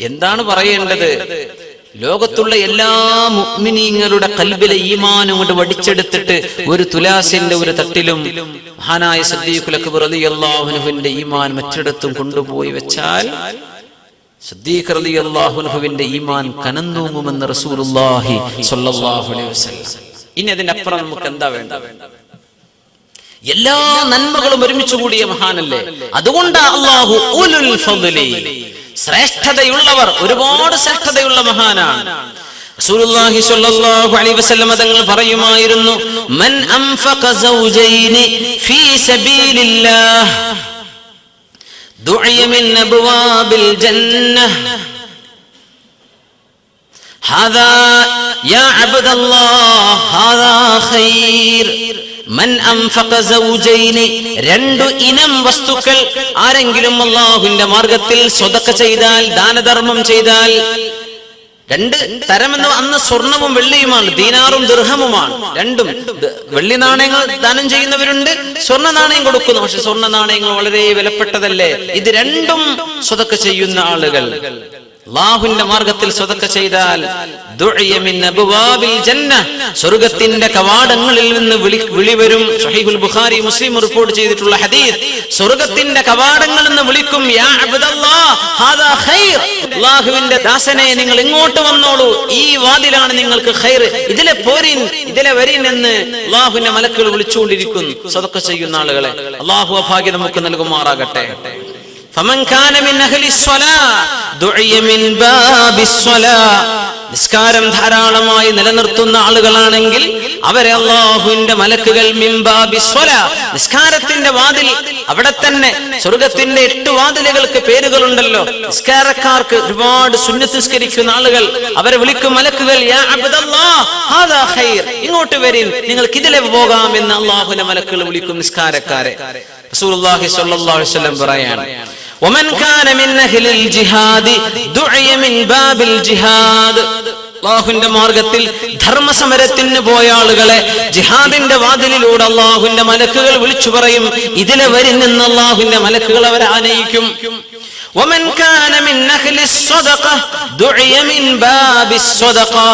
എന്താണ് പറയേണ്ടത്? ലോകത്തുള്ള എല്ലാ മുഅ്മിനീങ്ങളുടെ ഖൽബിലെ ഈമാനും കൊണ്ട് വടിച്ചെടുത്തിട്ട് ഒരു തുലാസിന്റെ ഒരു തട്ടിലും മഹാനായ സിദ്ദീഖുൽ അക്ബർ റളിയല്ലാഹു അൻഹുവിന്റെ ഈമാൻ മറ്റിടത്തും കൊണ്ടുപോയി വെച്ചാൽ സിദ്ദീഖ് റളിയല്ലാഹു അൻഹുവിന്റെ ഈമാൻ കനന്തൂങ്ങുമെന്ന് റസൂലുള്ളാഹി സ്വല്ലല്ലാഹു അലൈഹി വസല്ലം. ഇനി അതിന്റെ അപ്പുറം നമുക്ക് എന്താ വേണ്ടത്? എല്ലാ നന്മകളും ഒരുമിച്ച് കൂടിയ മഹാനല്ലേ. അതുകൊണ്ട് അല്ലാഹു ഉലുൽ ഫദ്ലി, ശ്രേഷ്ഠതയുള്ളവർ, ഒരുപാട് ശ്രേഷ്ഠതയുള്ള മഹാനാണ്. റസൂലുള്ളാഹി സ്വല്ലല്ലാഹു അലൈഹി വസല്ലം തങ്ങൾ പറയുമായിരുന്നു, മൻ അൻഫഖ സൗജൈനി ഫീ സബീലില്ലാഹ് ദുഇയ മിൻ അബ്വാബിൽ ജന്നഹ് ഹാദാ യാ അബ്ദല്ലാഹ് ഹാദാ ഖൈർ. മൻ അൻഫഖ സൗജൈനി, രണ്ടു ഇനം വസ്തുക്കൾ ആരെങ്കിലും അല്ലാഹുവിന്റെ മാർഗത്തിൽ സ്വതക്ക ചെയ്താൽ, ദാനധർമ്മം ചെയ്താൽ, രണ്ട് തരമെന്ന് അന്ന് സ്വർണവും വെള്ളിയുമാണ്, ദീനാറും ദിർഹമുമാണ്. രണ്ടും വെള്ളി നാണയങ്ങൾ ദാനം ചെയ്യുന്നവരുണ്ട്, സ്വർണ്ണ നാണയം കൊടുക്കുന്നു. പക്ഷെ സ്വർണ്ണ നാണയങ്ങൾ വളരെ വിലപ്പെട്ടതല്ലേ. ഇത് രണ്ടും സ്വതക്ക ചെയ്യുന്ന ആളുകൾ അല്ലാഹുവിന്റെ മാർഗത്തിൽ സ്വതക്ക ചെയ്താൽ ദുഇയ മിൻ അബ്വാബിൽ ജന്നഹ്, സ്വർഗ്ഗത്തിന്റെ കവാടങ്ങളിൽ നിന്ന് വിളി വരും. സ്വഹീഹുൽ ബുഖാരി മുസ്ലിം റിപ്പോർട്ട് ചെയ്തിട്ടുള്ള ഹദീസ്. സ്വർഗ്ഗത്തിന്റെ കവാടങ്ങളിൽ നിന്ന് വിളിക്കും, യാ അബ്ദല്ലാഹ് ഹാദാ ഖൈർ, അല്ലാഹുവിന്റെ ദാസനെ നിങ്ങൾ ഇങ്ങോട്ട് വന്നോളൂ, ഈ വാതിലാണ് നിങ്ങൾക്ക് ഖൈർ, ഇതിലെ പോരിൻ, ഇതിലെ വരിൻ എന്ന് അല്ലാഹുവിന്റെ മലക്കുകൾ വിളിച്ചുകൊണ്ടിരിക്കുന്നു സ്വതക്ക ചെയ്യുന്ന ആളുകളെ. അല്ലാഹു ഭാഗ്യം നമുക്ക് നൽകുമാറാകട്ടെ. فمن كان من أهل الصلاة دعي من باب الصلاة, നിസ്കാരം ധാരാളമായി നിലനിർത്തുന്ന ആളുകളാണെങ്കിൽ അവരെ അല്ലാഹുവിന്റെ മലക്കുകൾ മിൻ ബാബിസ് സ്വലാ, നിസ്കാരത്തിന്റെ വാതിൽ, അവിടെ തന്നെ സ്വർഗ്ഗത്തിന്റെ 8 വാതിലുകൾക്ക് പേരുകളുണ്ടല്ലോ. നിസ്കാരക്കാർക്ക് ഒരുപാട് സുന്നത്ത് നിസ്കരിക്കുന്ന ആളുകൾ, അവരെ വിളിക്കും മലക്കുകൾ, യാ അബ്ദല്ലാഹ് ഹാദാ ഖൈർ, ഇങ്ങോട്ട് വരിൻ, നിങ്ങൾക്ക് ഇതിലെ പോകാം എന്ന് അല്ലാഹുവിന്റെ മലക്കുകൾ വിളിക്കും നിസ്കാരക്കാരെ. റസൂലുള്ളാഹി സ്വല്ലല്ലാഹു അലൈഹി വസല്ലം പറയാണ്, ومن كان من أهل الجهاد دعي من باب الجهاد, അല്ലാഹുവിന്റെ മാർഗത്തിൽ ധർമ്മസമരത്തിന് പോയ ആളുകളെ ജിഹാദിന്റെ വാതിലിലൂടെ അല്ലാഹുവിന്റെ മലക്കുകൾ വിളിച്ചു പറയും, ഇതിലെ വരുന്നെന്ന് അല്ലാഹുവിന്റെ മലക്കുകൾ അവരെ ആനയിക്കും. ومن كان من أهل الصدقة دعي من باب الصدقة,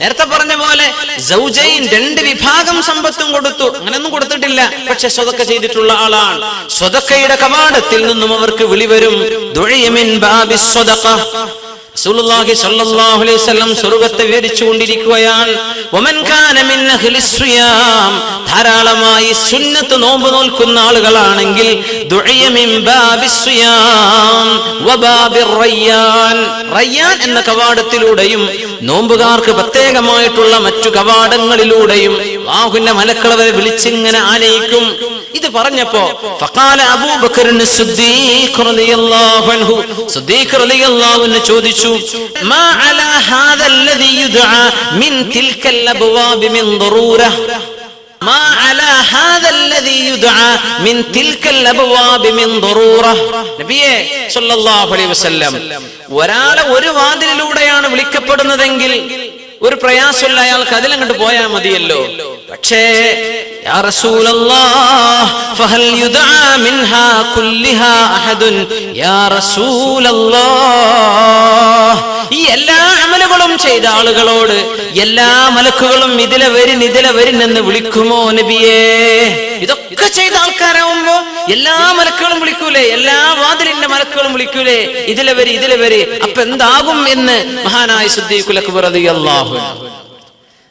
നേരത്തെ പറഞ്ഞ പോലെ സൗജൈൻ, 2 വിഭാഗം സമ്പത്തും കൊടുത്തു, അങ്ങനെയൊന്നും കൊടുത്തിട്ടില്ല, പക്ഷെ സ്വതക്ക ചെയ്തിട്ടുള്ള ആളാണ്. സ്വതക്കയുടെ കവാടത്തിൽ നിന്നും അവർക്ക് വിളി വരും, ദുഇയ മിൻ ബാബിസ് സ്വദഖ. റസൂലുള്ളാഹി സ്വല്ലല്ലാഹു അലൈഹി വസല്ലം സ്വർഗ്ഗത്തെ വിവരിച്ചുകൊണ്ടിരിക്കുകയാണ്. വമൻ കാന മിൻ അഹ്ലിസ് സിയാം, ധാരാളമായി സുന്നത്ത് നോമ്പ് നോൽക്കുന്ന ആളുകളാണെങ്കിൽ ദുഇയ മിൻ ബാബിസ് സിയാം വബാബിർ റയ്യാൻ, റയ്യാൻ എന്ന കവാടത്തിലൂടെയും നോമ്പുകാർക്ക് പ്രത്യേകമായിട്ടുള്ള മറ്റു കവാടങ്ങളിലൂടെയും അല്ലാഹുവിന്റെ മലക്കുകൾ അവരെ വിളിച്ചിങ്ങനെ ആനയിക്കും. ഇത് പറഞ്ഞപ്പോ ഫഖാല അബൂബക്കർ സിദ്ദീഖ് റളിയല്ലാഹു അൻഹു, സിദ്ദീഖ് റളിയല്ലാഹു അൻഹു ചോദിച്ചു, മാ അലാ ഹാദല്ലദീ യുദ്ആ മിൻ തിൽക്കൽ അബ്വാബ് മിൻ ദറൂറ, മാ അലാ ഹാദല്ലദീ യുദ്ആ മിൻ തിൽക്കൽ അബ്വാബ് മിൻ ദറൂറ. നബിയേ സ്വല്ലല്ലാഹു അലൈഹി വസല്ലം, ഒരാളെ ഒരു വാതിലിലൂടെയാണ് വിളിക്കപ്പെടുന്നതെങ്കിൽ ഒരു പ്രയാസമില്ല, അയാൾക്ക് അതിലങ്ങോട്ട് പോയാൽ മതിയല്ലോ. പക്ഷേ യാ റസൂലല്ലാഹ് ഫഹൽ യുദ്ആ മിൻഹാ കുല്ലിഹാ അഹദുൻ യാ റസൂലല്ലാഹ്, ഈ എല്ലാ അമലുകളും ചെയ്ത ആളുകളോട് എല്ലാ മലക്കുകളും ഇതിലെ വരിൻ എന്ന് വിളിക്കുമോ നബിയേ? ഇതൊക്കെ ചെയ്ത ആൾക്കാരാവുമ്പോ എല്ലാ മലക്കുകളും വിളിക്കൂലേ, എല്ലാ വാതിലിന്റെ മലക്കുകളും വിളിക്കൂലേ, ഇതിലെ വരി, അപ്പൊ എന്താകും എന്ന് മഹാനായ സിദ്ദീഖുൽ അക്ബർ റളിയല്ലാഹു അൻഹു.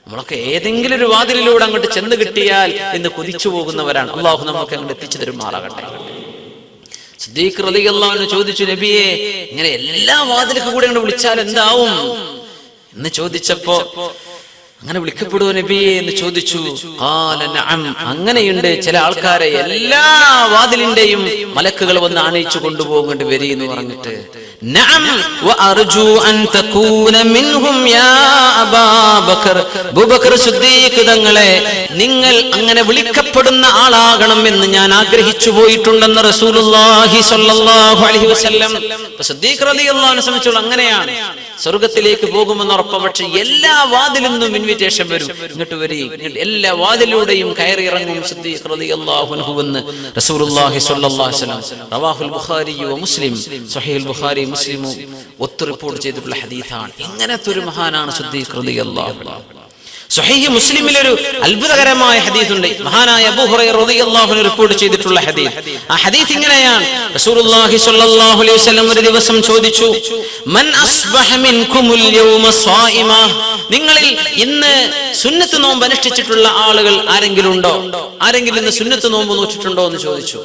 നമ്മളൊക്കെ ഏതെങ്കിലും ഒരു വാതിലിലൂടെ അങ്ങോട്ട് ചെന്ന് കിട്ടിയാൽ എന്ന് കൊതിച്ചു പോകുന്നവരാണ്. അള്ളാഹു നമുക്ക് അങ്ങോട്ട് എത്തിച്ചു തരുമാറാകട്ടെ. സിദ്ദീഖ് റളിയല്ലാഹു അൻഹു ചോദിച്ചു, നബിയെ ഇങ്ങനെ എല്ലാ വാതിലേക്ക് കൂടെ അങ്ങോട്ട് വിളിച്ചാൽ എന്താവും എന്ന് ചോദിച്ചപ്പോ, അങ്ങനെ വിളിക്കപ്പെടുവോ നബിയെ എന്ന് ചോദിച്ചു. ഖാല നഅം, അങ്ങനെയുണ്ട്. ചില ആൾക്കാരെ എല്ലാ വാതിലിന്റെയും മലക്കുകൾ വന്ന് ആനയിച്ചു കൊണ്ടുപോകേണ്ടി വരി എന്ന് പറഞ്ഞിട്ട്, നഅം വഅർജു അൻ തകൂന മിൻഹും യാ അബൂബക്കർ, അബൂബക്കർ സിദ്ദീഖ് തങ്ങളെ നിങ്ങൾ അങ്ങനെ വിളിക്കപ്പെടുന്ന ആളാകണം എന്ന് ഞാൻ ആഗ്രഹിച്ചു പോയിട്ടുണ്ടെന്ന് റസൂലുള്ളാഹി സ്വല്ലല്ലാഹു അലൈഹി വസല്ലം. സിദ്ദീഖ് റളിയല്ലാഹു അൻഹു സംബന്ധിച്ചുള്ള അങ്ങനെയാണ്. സ്വർഗത്തിലേക്ക് പോകുമെന്ന് ഉറപ്പ്. പക്ഷെ എല്ലാ വാതിലിൽ നിന്നും ഇൻവിറ്റേഷൻ വരും, ഇങ്ങോട്ട് വരിക, എല്ലാ വാതിലൂടെയും കയറി ഇറങ്ങും സിദ്ദീഖ് റളിയല്ലാഹു അൻഹു എന്ന് റസൂലുള്ളാഹി സ്വല്ലല്ലാഹു അലൈഹി വസല്ലം റവാഹുൽ ബുഖാരി വ മുസ്ലിം, സ്വഹീഹുൽ ബുഖാരി മുസ്ലിമും ഒത്തു റിപ്പോർട്ട് ചെയ്തിട്ടുള്ള ഹദീസാണ്. ഇങ്ങനത്തെ ഒരു മഹാനാണ് സിദ്ദീഖ് റളിയല്ലാഹു അൻഹു. സ്വഹീഹ് മുസ്ലിമിൽ ഒരു അത്ഭുതകരമായ ഹദീസ് ഉണ്ട്. മഹാനായ അബൂ ഹുറൈറ റളിയല്ലാഹു അൻഹു റിപ്പോർട്ട് ചെയ്തിട്ടുള്ള ഹദീസ്. ആ ഹദീസ് ഇങ്ങനെയാണ്. റസൂലുള്ളാഹി സ്വല്ലല്ലാഹു അലൈഹി വസല്ലം ഒരു ദിവസം ചോദിച്ചു, മൻ അസ്ബഹ മിൻകുമുൽ യൗമ സ്വായിമ, നിങ്ങളിൽ ഇന്ന് സുന്നത്ത് നോമ്പ് അനുഷ്ഠിച്ചിട്ടുള്ള ആളുകൾ ആരെങ്കിലും ഉണ്ടോ? ആരെങ്കിലും ഇന്ന് സുന്നത്ത് നോമ്പ് നോറ്റിട്ടുണ്ടോ എന്ന് ചോദിച്ചു.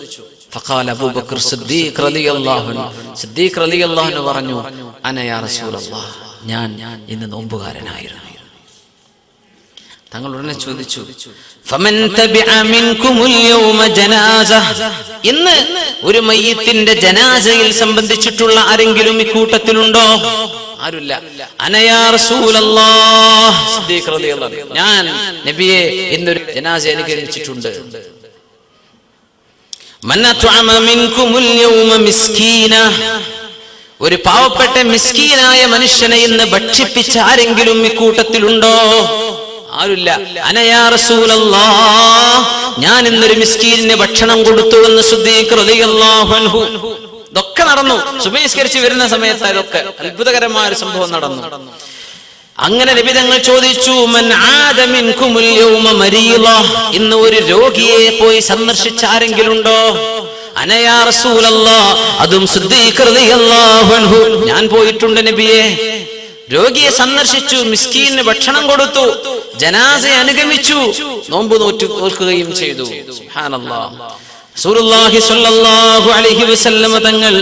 ഫഖാല അബൂബക്കർ സിദ്ദീഖ് റളിയല്ലാഹു അൻഹു, സിദ്ദീഖ് റളിയല്ലാഹു അൻഹു പറഞ്ഞു, അന യാ റസൂലല്ലാഹ്, ഞാൻ ഇന്ന് നോമ്പുകാരനായിരുന്നു. തങ്ങൾ ഉടനെ ചോദിച്ചു, ഫമൻ തബിഅ മിൻകുമുൽ യൗമ ജനാസ, ഇന്ന് ഒരു മയ്യിത്തിന്റെ ജനാസയിൽ സംബന്ധിച്ചിട്ടുള്ള ആരെങ്കിലും ഈ കൂട്ടത്തിലുണ്ടോ? ആരുമില്ല. അന യാ റസൂലല്ലാഹ്, സിദ്ദീഖ് റളിയല്ലാഹു അൻഹു, ഞാൻ നബിയെ ഇന്നൊരു ജനാസ അനുകരിച്ചിട്ടുണ്ട്. മൻ അത്അമ മിൻകുമുൽ യൗമ മിസ്കീന, ഒരു പാവപ്പെട്ട മിസ്കീനായ മനുഷ്യനെ ഇന്ന് ഭക്ഷിപ്പിച്ച ആരെങ്കിലും ഈ കൂട്ടത്തിലുണ്ടോ? ആരുമില്ല. അന യാ റസൂലല്ലാഹ്, ഞാൻ ഇന്നൊരു മിസ്കീനിന് ഭക്ഷണം കൊടുത്തു എന്ന് സിദ്ദീഖ് റളിയല്ലാഹു അൻഹു. ഇതൊക്കെ നടന്നു. സുബഹി നിസ്കരിച്ച് വരുന്ന സമയത്ത് ഇതൊക്കെ അത്ഭുതകരമായ ഒരു സംഭവം നടന്നു. അങ്ങനെ നബി തങ്ങൾ ചോദിച്ചു, മൻ ആദ മിൻകുമുൽ യൗമ മരീള, ഇന്ന് ഒരു രോഗിയെ പോയി സന്ദർശിച്ച ആരെങ്കിലും ഉണ്ടോ? അന യാ റസൂലല്ലാഹ്, അതും സിദ്ദീഖ് റളിയല്ലാഹു അൻഹു, ഞാൻ പോയിട്ടുണ്ട് നബിയെ. രോഗിയെ സന്ദർശിച്ചു, മിസ്കീന് ഭക്ഷണം കൊടുത്തു, ജനാസയെ അനുഗമിച്ചു, നോമ്പ് നോക്കുകയും ചെയ്തു. സുബ്ഹാനല്ലാഹ്. റസൂലുള്ളാഹി സ്വല്ലല്ലാഹു അലൈഹി വസല്ലം തങ്ങൾ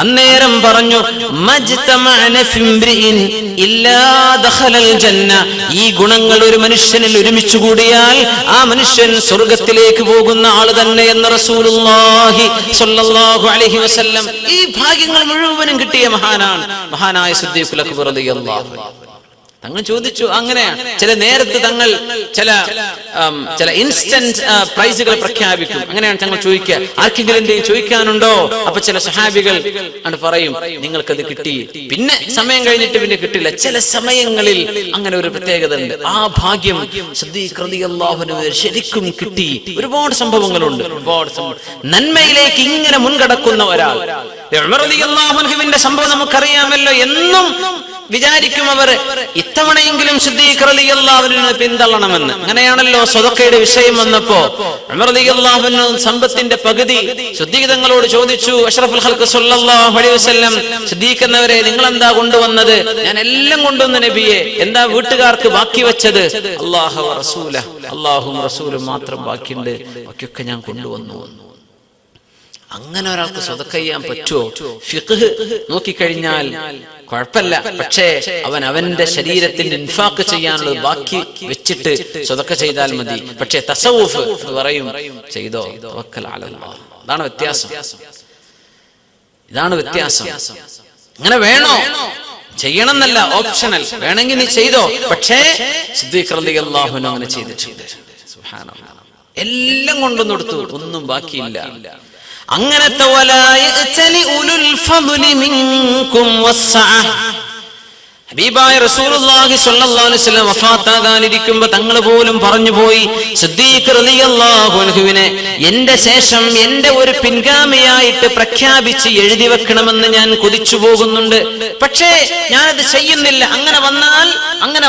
അന്നേരം പറഞ്ഞു, മജ്തമഅന ഫിംറിഇൻ ഇല്ലാ ദഖലൽ ജന്ന, ഈ ഗുണങ്ങൾ ഒരു മനുഷ്യനിൽ ഒരുമിച്ച് കൂടിയാൽ ആ മനുഷ്യൻ സ്വർഗ്ഗത്തിലേക്ക് പോകുന്ന ആൾ തന്നെ എന്ന് റസൂലുള്ളാഹി സ്വല്ലല്ലാഹു അലൈഹി വസല്ലം. ഈ ഭാഗ്യങ്ങൾ മുഴുവനും കിട്ടിയ മഹാനാണ് മഹാനായ സിദ്ദീഖുൽ അക്ബർ റളിയല്ലാഹു അൻഹു. തങ്ങൾ ചോദിച്ചു, അങ്ങനെയാണ് ചില നേരത്ത് തങ്ങൾ ചില ഇൻസ്റ്റന്റ് പ്രൈസുകൾ പ്രഖ്യാപിക്കും. അങ്ങനെയാണ് തങ്ങൾ ചോദിക്കുക, ആർക്കെങ്കിലും എന്തെങ്കിലും ചോദിക്കാനുണ്ടോ? അപ്പൊ ചില സഹാബികൾ പറയും, നിങ്ങൾക്കത് കിട്ടി, പിന്നെ സമയം കഴിഞ്ഞിട്ട് പിന്നെ കിട്ടില്ല. ചില സമയങ്ങളിൽ അങ്ങനെ ഒരു പ്രത്യേകത ഉണ്ട്. ആ ഭാഗ്യം സിദ്ദീഖ് റളിയല്ലാഹു അൻഹു ശരിക്കും കിട്ടി. ഒരുപാട് സംഭവങ്ങളുണ്ട്. ഒരുപാട് നന്മയിലേക്ക് ഇങ്ങനെ മുൻകടക്കുന്ന ഒരാൾ. ഉമർ റളിയല്ലാഹു അൻഹുവിന്റെ സംഭവം നമുക്കറിയാമല്ലോ. എന്നും വിചാരിക്കും അവർ ഇത്തവണയെങ്കിലും സിദ്ദീഖ് റളിയല്ലാഹു അൻഹു പിന്തള്ളണമെന്ന്. അങ്ങനെയാണല്ലോ സ്വതക്കയുടെ വിഷയം വന്നപ്പോ ഉമർ റളിയല്ലാഹു അൻഹു സമ്പത്തിന്റെ പകുതി സിദ്ദീഖ് തങ്ങളോട് ചോദിച്ചു. അഷ്റഫുൽ ഖൽഖ് സ്വല്ലല്ലാഹു അലൈഹി വസല്ലം, സിദ്ദീഖ് എന്നവരെ നിങ്ങൾ എന്താ കൊണ്ടുവന്നത്? ഞാൻ എല്ലാം കൊണ്ടുവന്ന നബിയെ. എന്താ വീട്ടുകാർക്ക് ബാക്കി വെച്ചത്? അല്ലാഹു റസൂല, അല്ലാഹും റസൂലും മാത്രം ബാക്കിയുണ്ട്, ബാക്കിയൊക്കെ ഞാൻ കൊണ്ടുവന്നു. അങ്ങനെ ഒരാൾക്ക് സ്വതക്ക ചെയ്യാൻ പറ്റുമോ? ഫിഖ് നോക്കിക്കഴിഞ്ഞാൽ കുഴപ്പമില്ല, പക്ഷേ അവന്റെ ശരീരത്തിൽ ഇൻഫാഖ് ചെയ്യാനുള്ളത് ബാക്കി വെച്ചിട്ട് സ്വതക്ക ചെയ്താൽ മതി. പക്ഷേ തസവൂഫ് എന്ന് പറയും, ചെയ്തോ തവക്കൽ അലല്ലാഹ്. ഇതാണ് വ്യത്യാസം. ഇതാണ് വ്യത്യാസം. അങ്ങനെ വേണോ? ചെയ്യണം എന്നല്ല, ഓപ്ഷണൽ. വേണമെങ്കിൽ നീ ചെയ്തോ, പക്ഷേ സിദ്ദീഖ് റളിയല്ലാഹു അൻഹു അങ്ങനെ ചെയ്തിട്ടുണ്ട്. സുബ്ഹാനല്ലാഹ്. എല്ലാം കൊണ്ടുവന്ന് കൊടുത്തു, ഒന്നും ബാക്കിയില്ല. അങ്ങനത്തെ ഹബീബായ റസൂലുള്ളാഹി സ്വല്ലല്ലാഹു അലൈഹി വസല്ലം വഫാത്താകാനിരിക്കുമ്പോ തങ്ങൾ പോലും പറഞ്ഞു പോയി, സിദ്ദീഖ് റളിയല്ലാഹു അൻഹുവിനെ എന്റെ ശേഷം എന്റെ ഒരു പിൻഗാമിയായിട്ട് പ്രഖ്യാപിച്ച് എഴുതി വെക്കണമെന്ന് ഞാൻ കൊതിച്ചു പോകുന്നുണ്ട്. പക്ഷേ ഞാനത് ചെയ്യുന്നില്ല. അങ്ങനെ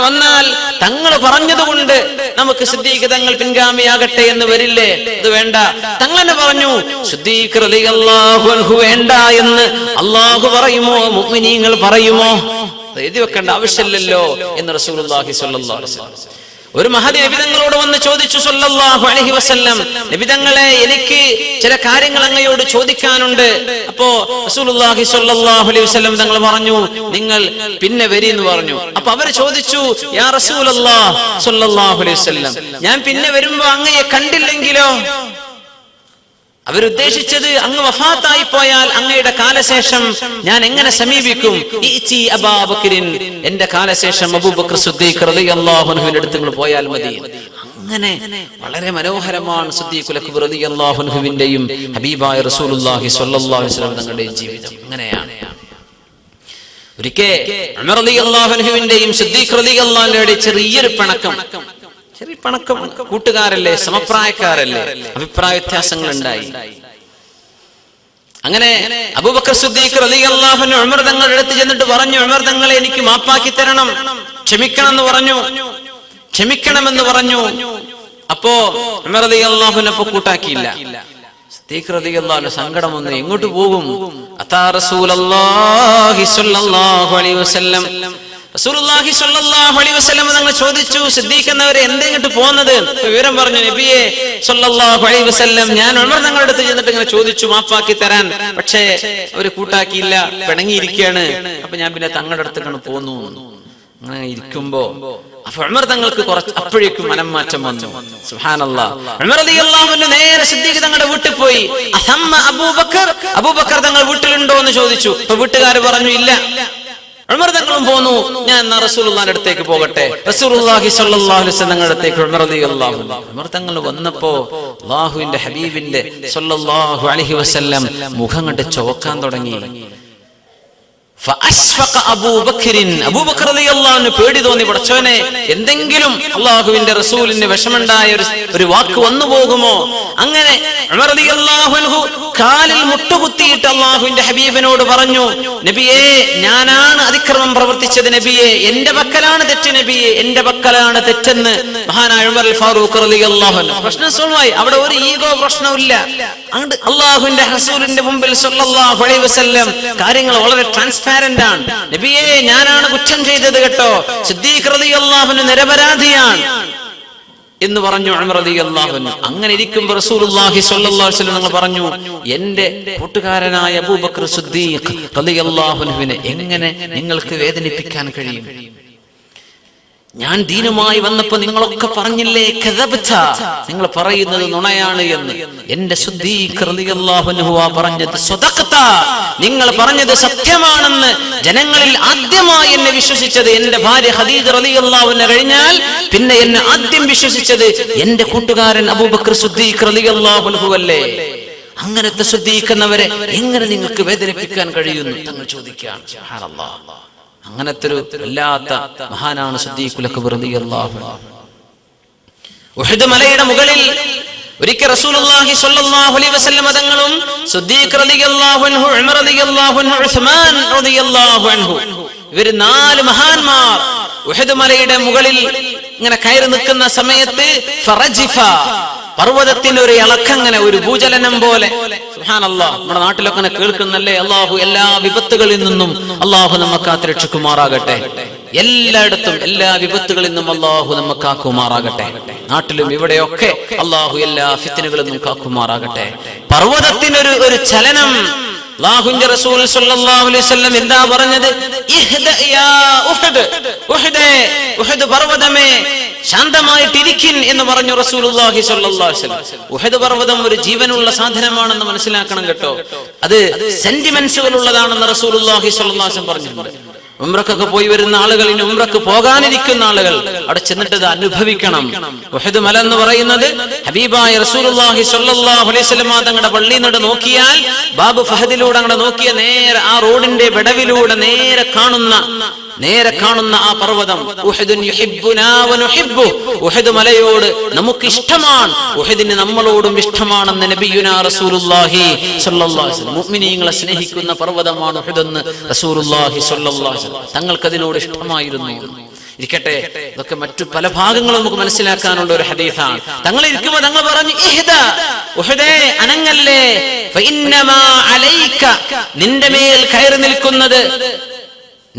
വന്നാൽ തങ്ങൾ പറഞ്ഞതുകൊണ്ട് നമുക്ക് സിദ്ദീഖ് തങ്ങൾ പിൻഗാമിയാകട്ടെ എന്ന് വരില്ലേ? അത് വേണ്ട. തങ്ങളെ പറഞ്ഞു, സിദ്ദീഖ് റളിയല്ലാഹു അൻഹു വേണ്ട എന്ന് അല്ലാഹു പറയുമോ? മുഅ്മിനീങ്ങൾ പറയുമോ? എഴുതി വെക്കേണ്ട ആവശ്യമില്ലല്ലോ എന്ന് റസൂലുള്ളാഹി സ്വല്ലല്ലാഹു അലൈഹി വസല്ലം. ഒരു മഹദി നബിതങ്ങളോട് വന്ന് ചോദിച്ചു സ്വല്ലല്ലാഹു അലൈഹി വസല്ലം, നബിതങ്ങളെ എനിക്ക് ചില കാര്യങ്ങൾ അങ്ങയോട് ചോദിക്കാനുണ്ട്. അപ്പോ റസൂലുള്ളാഹി സ്വല്ലല്ലാഹു അലൈഹി വസല്ലം തങ്ങൾ പറഞ്ഞു, നിങ്ങൾ പിന്നെ വരി എന്ന് പറഞ്ഞു. അപ്പൊ അവര് ചോദിച്ചു, യാ റസൂലല്ലാഹ് സ്വല്ലല്ലാഹു അലൈഹി വസല്ലം, ഞാൻ പിന്നെ വരുമ്പോ അങ്ങയെ കണ്ടില്ലെങ്കിലോ? അവരുദ്ദേശിച്ചത് അങ്ങ് വഫാത്തായി പോയാൽ അങ്ങയുടെ കാലശേഷം ഞാൻ എങ്ങനെ സമീപിക്കും? എന്റെ കാലശേഷം അബൂബക്കർ സിദ്ദീഖ് റളിയല്ലാഹു അൻഹുവിന്റെ അടുത്ത് നിങ്ങൾ പോയാൽ മതി. അങ്ങനെ വളരെ മനോഹരമാണ് സിദ്ദീഖുൽ അക്ബർ റളിയല്ലാഹു അൻഹുവിന്റെയും ഹബീബായ റസൂലുള്ളാഹി സ്വല്ലല്ലാഹു അലൈഹി വസല്ലം തങ്ങളുടെയും ജീവിതം. അങ്ങനെയാണ്. ഒരിക്കൽ ഉമർ റളിയല്ലാഹു അൻഹുവിന്റെയും സിദ്ദീഖ് റളിയല്ലാഹു അൻഹുവിന്റെയും ചെറിയൊരു പിണക്കം, കൂട്ടുകാരല്ലേ, സമപ്രായക്കാരല്ലേ, അഭിപ്രായ വ്യത്യാസങ്ങൾ ഉണ്ടായി. അങ്ങനെ അബൂബക്കർ സിദ്ദീഖ് റളിയല്ലാഹു അൻഹു ഉമർ തങ്ങളുടെ അടുത്ത് ചെന്നിട്ട് പറഞ്ഞു, ഉമർ തങ്ങളെ എനിക്ക് മാപ്പാക്കി തരണം, ക്ഷമിക്കണമെന്ന് പറഞ്ഞു. അപ്പോ ഉമർ റളിയല്ലാഹു അൻഹു കൂട്ടാക്കിയില്ല. സിദ്ദീഖ് റളിയല്ലാഹു അൻഹു സങ്കടം വന്നു. എങ്ങോട്ട് പോകും? അതാ റസൂലുള്ളാഹി സ്വല്ലല്ലാഹു അലൈഹി വസല്ലം, റസൂലുള്ളാഹി സ്വല്ലല്ലാഹു അലൈഹി വസല്ലം തങ്ങൾ ചോദിച്ചു, സിദ്ദീഖ് എന്നവരെ എന്തെങ്കിലും പോകുന്നത്? വിവരം പറഞ്ഞു, നബിയെ സ്വല്ലല്ലാഹു അലൈഹി വസല്ലം, ഞാൻ ഉമർ തങ്ങളുടെ അടുത്ത് ചെന്നിട്ട് ഇങ്ങനെ ചോദിച്ചു മാപ്പാക്കി തരാൻ, പക്ഷേ അവര് കൂട്ടാക്കിയില്ല, പിണങ്ങിയിരിക്കുകയാണ്. അപ്പൊ ഞാൻ പിന്നെ തങ്ങളുടെ അടുത്തേക്കാണ് പോന്നു. അങ്ങനെ ഇരിക്കുമ്പോ അപ്പൊ ഉമർ തങ്ങൾക്ക് അപ്പോഴേക്കും മനംമാറ്റം വന്നു. സുബ്ഹാനല്ലാഹ്. ഉമർ റളിയല്ലാഹു അൻഹു നേരെ സിദ്ദീഖ് തങ്ങളുടെ വീട്ടിൽ പോയി. അസമ്മ അബൂബക്കർ തങ്ങൾ വീട്ടിലുണ്ടോ എന്ന് ചോദിച്ചു. അപ്പൊ വീട്ടുകാർ പറഞ്ഞു ഇല്ല. ഉമർ തങ്ങളും പോന്നു, ഞാൻ റസൂലുള്ളാഹിന്റെ അടുത്തേക്ക് പോകട്ടെ. റസൂലുള്ളാഹി സ്വല്ലല്ലാഹു അലൈഹി വസല്ലം തങ്ങളുടെ അടുത്തേക്ക് ഉമർ റളിയല്ലാഹു അൻഹു. ഉമർ തങ്ങൾ വന്നപ്പോ അല്ലാഹുവിന്റെ ഹബീബിന്റെ സ്വല്ലല്ലാഹു അലൈഹി വസല്ലം മുഖം കണ്ട് ചുവക്കാൻ തുടങ്ങി. അബൂബക്കർ റളിയല്ലാഹു അൻഹു പേടി തോന്നി, പടച്ചോനെ എന്തെങ്കിലും അല്ലാഹുവിന്റെ റസൂലിന് വിഷമണ്ടായ ഒരു വാക്ക് വന്നു പോകുമോ? അങ്ങനെ ഉമർ റളിയല്ലാഹു അൻഹു കാലിൽ മുട്ടുകുത്തിയിട്ട് അല്ലാഹുവിന്റെ ഹബീബിനോട് പറഞ്ഞു, നബിയേ, ഞാനാണ് അതിക്രമം പ്രവർത്തിച്ചത് നബിയേ, എന്റെ പക്കലാണ് തെറ്റ് നബിയേ, എന്റെ പക്കലാണ് തെറ്റെന്ന് മഹാനായ ഉമർ ഫാറൂഖ് റളിയല്ലാഹു അൻഹു. പ്രശ്നം സോൾവ് ആയി. അവിടെ ഒരു ഈഗോ പ്രശ്നമില്ല. അങ്ങോട്ട് അല്ലാഹുവിന്റെ റസൂലിന്റെ മുമ്പിൽ സ്വല്ലല്ലാഹു അലൈഹി വസല്ലം കാര്യങ്ങൾ വളരെ ട്രാൻസ്പാരന്റ് ആണ്. നബിയേ, ഞാനാണ് കുറ്റം ചെയ്തത് കേട്ടോ, സിദ്ദീഖ് റളിയല്ലാഹു അൻഹു നിരപരാധിയാണ് എന്ന് പറഞ്ഞു ഉമർ റളിയല്ലാഹു അൻഹു. അങ്ങനെ ഇരിക്കുമ്പോൾ റസൂലുള്ളാഹി സ്വല്ലല്ലാഹു അലൈഹി വസല്ലം തങ്ങൾ പറഞ്ഞു, എന്റെ കൂട്ടുകാരനായ അബൂബക്കർ സിദ്ദീഖ് റളിയല്ലാഹു അൻഹുവിനെ എങ്ങനെ നിങ്ങൾക്ക് വേദനിപ്പിക്കാൻ കഴിയും? ഞാൻ ദീനുമായി വന്നപ്പോ നിങ്ങളൊക്കെ പറഞ്ഞില്ലേ കദബ്ത, നിങ്ങൾ പറയുന്നത് നുണയാണ് എന്ന്. എന്റെ സിദ്ദീഖ് റളിയല്ലാഹു അൻഹു പറഞ്ഞത് സദഖത, നിങ്ങൾ പറഞ്ഞത് സത്യമാണെന്ന് ജനങ്ങളിൽ ആദ്യമായി എന്നെ വിശ്വസിച്ചത് എന്റെ ഭാര്യ ഖദീജ റളിയല്ലാഹു അൻഹ കഴിഞ്ഞാൽ പിന്നെ എന്നെ ആദ്യം വിശ്വസിച്ചത് എന്റെ കൂട്ടുകാരൻ അബൂബക്കർ സിദ്ദീഖ് റളിയല്ലാഹു അൻഹു അല്ലേ? അങ്ങനത്തെ സിദ്ദീഖ് എന്നവരെ എങ്ങനെ നിങ്ങൾക്ക് വേദനിപ്പിക്കാൻ കഴിയുന്നു തങ്ങൾ ചോദിക്കുകയാണ്. സുബ്ഹാനല്ലാഹ്. അങ്ങനത്തെ ഒരു വല്ലാത്ത മഹാനാണ് സിദ്ദീഖുൽ അക്ബർ റളിയല്ലാഹു അൻഹു. ഉഹദ് മലയുടെ മുകളിൽ ഒരിക്കൽ റസൂലുള്ളാഹി സ്വല്ലല്ലാഹു അലൈഹി വസല്ലം തങ്ങളും സിദ്ദീഖ് റളിയല്ലാഹു അൻഹു, ഉമർ റളിയല്ലാഹു അൻഹു, ഉസ്മാൻ റളിയല്ലാഹു അൻഹു, ഇവര് 4 മഹാന്മാർ ഉഹദ് മലയുടെ മുകളിൽ ഇങ്ങനെ കയറി നിൽക്കുന്ന സമയത്ത് ഫറജിഫ, പർവ്വതത്തിന്റെ ഒരു ഇളക്കങ്ങനെ, ഒരു ഭൂചലനം പോലെ. സുബ്ഹാനല്ലാഹ്. നമ്മുടെ നാട്ടിലൊക്കെ കേൾക്കുന്നല്ലേ, അല്ലാഹു എല്ലാ വിപത്തുകളിൽ നിന്നും അല്ലാഹു നമ്മെ കാത്തുരക്ഷിക്കുമാറാകട്ടെ. എല്ലായിടത്തും എല്ലാ വിപത്തുകളിൽ നിന്നും അല്ലാഹു നമ്മെ കാക്കുമാറാകട്ടെ. നാട്ടിലും ഇവിടെയൊക്കെ അല്ലാഹു എല്ലാ ഫിത്നകളിൽ നിന്നും കാക്കുമാറാകട്ടെ. പർവ്വതത്തിനൊരു ചലനം. അല്ലാഹുവിന്റെ റസൂൽ സ്വല്ലല്ലാഹു അലൈഹി വസല്ലം എന്താ പറഞ്ഞത്? ഇഹ്ദ യാ ഉഹദ്, ഉഹദേ, ഉഹദ് പർവ്വതമേ ശാന്തമായിട്ടിരിക്കിൻ എന്ന് പറഞ്ഞു റസൂലുള്ളാഹി സ്വല്ലല്ലാഹു അലൈഹി വസല്ലം. ഉഹദ് പർവ്വതം ഒരു ജീവനുള്ള സാധനമാണെന്ന് മനസ്സിലാക്കണം കേട്ടോ. അത് സെന്റിമെന്റ്സുകൾ ഉള്ളതാണെന്ന് റസൂലുള്ളാഹി സ്വല്ലല്ലാഹു അലൈഹി വസല്ലം പറഞ്ഞിട്ടുണ്ട്. ഉംറക്കൊക്കെ പോയി വരുന്ന ആളുകൾ, ഇനി ഉംറക്ക് പോകാനിരിക്കുന്ന ആളുകൾ അവിടെ ചെന്നിട്ട് ഇത് അനുഭവിക്കണം. ഉഹദ് മല എന്ന് പറയുന്നത് ഹബീബായ റസൂലുള്ളാഹി സ്വല്ലല്ലാഹു അലൈഹി വസല്ലം തങ്ങളുടെ പള്ളിയിൽ നിന്ന് നോക്കിയാൽ, ബാബു ഫഹദിലൂടെ അങ്ങോട്ട് നോക്കിയ നേരെ ആ റോഡിന്റെ വിടവിലൂടെ നേരെ കാണുന്ന ആ പർവ്വതം. ഉഹദുൻ യുഹിബ്ബുനാ വനുഹിബ്ബു, ഉഹദ് മലയോട് നമുക്ക് ഇഷ്ടമാണ്, ഉഹദിന് നമ്മളോടും ഇഷ്ടമാണെന്ന് നബിയുനാ റസൂലുള്ളാഹി സ്വല്ലല്ലാഹു അലൈഹി വസല്ലം. മുഅ്മിനീങ്ങളെ സ്നേഹിക്കുന്ന പർവ്വതമാണ് ഉഹദ് എന്ന് റസൂലുള്ളാഹി സ്വല്ലല്ലാഹു അലൈഹി വസല്ലം. തങ്ങൾക്ക് അതിനോട് ഇഷ്ടമായിരുന്നു. ഇരിക്കട്ടെ, ഇതൊക്കെ മറ്റു പല ഭാഗങ്ങളും നമുക്ക് മനസ്സിലാക്കാനുള്ള ഒരു ഹദീസാണ്. തങ്ങൾ ഇരിക്കുമ്പോൾ തങ്ങൾ പറഞ്ഞു, ഇഹ്ദ, ഉഹദേ അനങ്ങല്ലേ, ഫഇന്നമാ അലൈക, നിന്റെ മേൽ കയറി നിൽക്കുന്നത്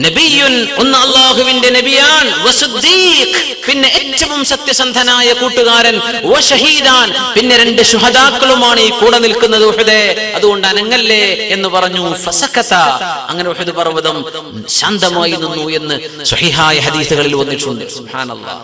നബിയുൻ, ഒന്ന് അല്ലാഹുവിന്റെ നബിയാൻ, വസിദ്ദീഖ്, പിന്നെ ഏറ്റവും സത്യസന്ധനായ കൂട്ടുകാരൻ, വശഹീദാൻ, പിന്നെ 2 ശുഹദാക്കളുമാണ് ഈ കൂടെ നിൽക്കുന്നത് ഉഹദേ, അതുകൊണ്ട് അനങ്ങല്ലേ എന്ന് പറഞ്ഞു. ഫസകത, അങ്ങനെ ഉഹദ് പർവ്വതം ശാന്തമായി നിന്നു എന്ന് സ്വഹീഹായ ഹദീസുകളിൽ വന്നിട്ടുണ്ട്. സുബ്ഹാനല്ലാഹ്.